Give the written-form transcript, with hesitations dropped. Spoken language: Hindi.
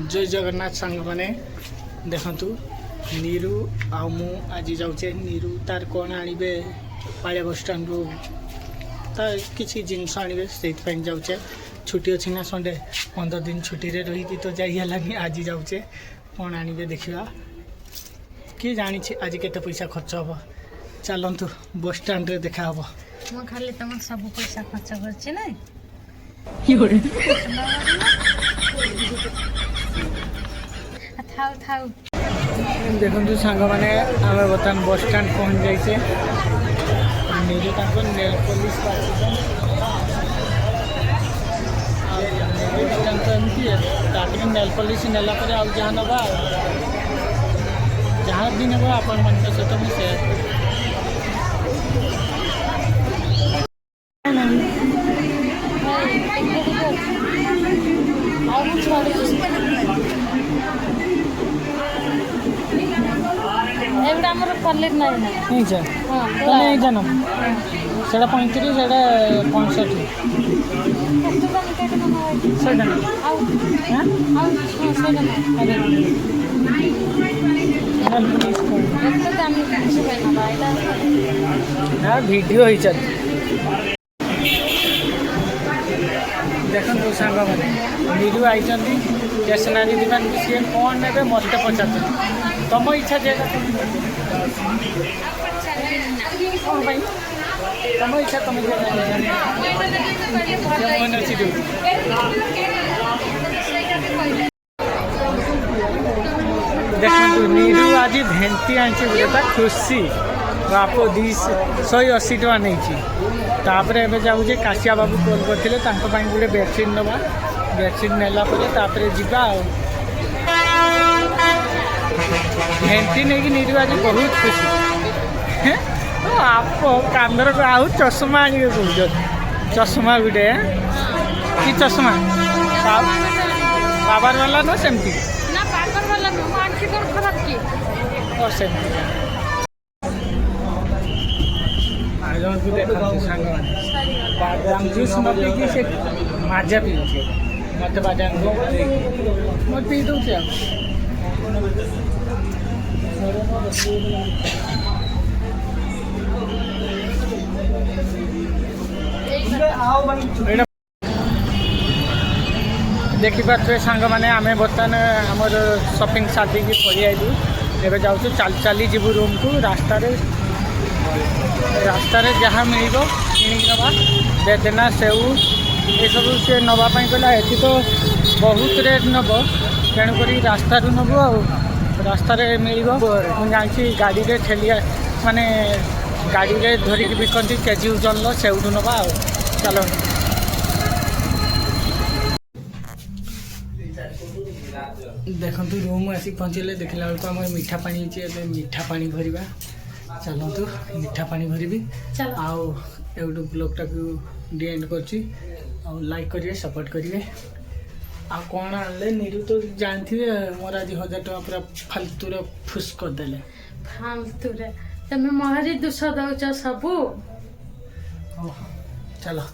जय जगन्नाथ सांग मैंने देखु नीरू आउ मु आज जाऊे नीरू तार कौन आनबे पाड़िया बस स्टाण्ड रू तार किसी जिनस आनबे से जाऊे छुट्टी अच्छी ना संडे 15 दिन छुट्टी रे रही तो जाइलानी आज जाऊे कौन आनबे देखा किए जानी आज केते पैसा खर्च हम चलतु बस स्टाण्ड रे देखा हम मु खाली तुम सब पैसा खर्च करछि नै थाउ थाउ देखु सांग मैंने आम बर्तमान बस स्टाण्ड पहुँच जाइए निजे नेल पॉलिश एमती नेल पॉलिश नेला आउ जहाँ नवा जहाँ भी नब आपण मान सहित मुझे सेयार एवडा हमर कॉलेज नाही ना नहीं जा तने नहीं जानो सेडा 35 सेडा 65 कष्ट बन के ना सेडा आउ हां आउ सेडा ना अरे एत दाम किछ बना बाइला ना वीडियो ही चल देखो सांग मैंने नीरू आई स्टेशनरी दुकान सी कौन ने मत पचार तुम इच्छा जे तुम इच्छा तुम देखो नीरू आज भेंटी आनी खुशी बाप 180 टका नहीं तापर एवं जाऊे काशिया बाबू कॉल करते गोटे बेडसीट नवा बेडसीट नेला जावा भेंटी नहीं नीरू आज बहुत खुशी आप कांदर को आउ चश्मा आने कौन चश्मा गुटे कि चश्मा पावर वाला ना सेमती ना पावर वाला नो आंखी कर खराब की और सेमती बादाम जूस न पीकी से माजा पीछे मत बादाम मत पी दो क्या देखिपे सांग मैंने आम बर्तमान आमर शॉपिंग साथी की पड़ी आइलु एवं जाऊँ चल चली जीवु रूम को रास्तार जहाँ मिल कि नवा बेदना सेऊ ये सब सी नापी कहला ये तो बहुत रेट नब तेणुक रास्तार नब रास्त मिल मुझे गाड़ी में ठेलिया माने गाड़ी में धरिकी बिकती केजी ओजन सेउठू नवा चलो देखु रूम आसिक पहुँचले देखला बेलू आम मीठा पानी मीठा पानी भरवा चलतु मीठा पानी भरबी आउ एवटू ब्लॉग टाक एंड कर लाइक करेंगे सपोर्ट करेंगे आ कौन आनले नीरू तो जानते मोर आज 1000 टका पूरा फालतू फुस करदे फालतू रे तमे मोहरी 200 दउछ सबू चलो।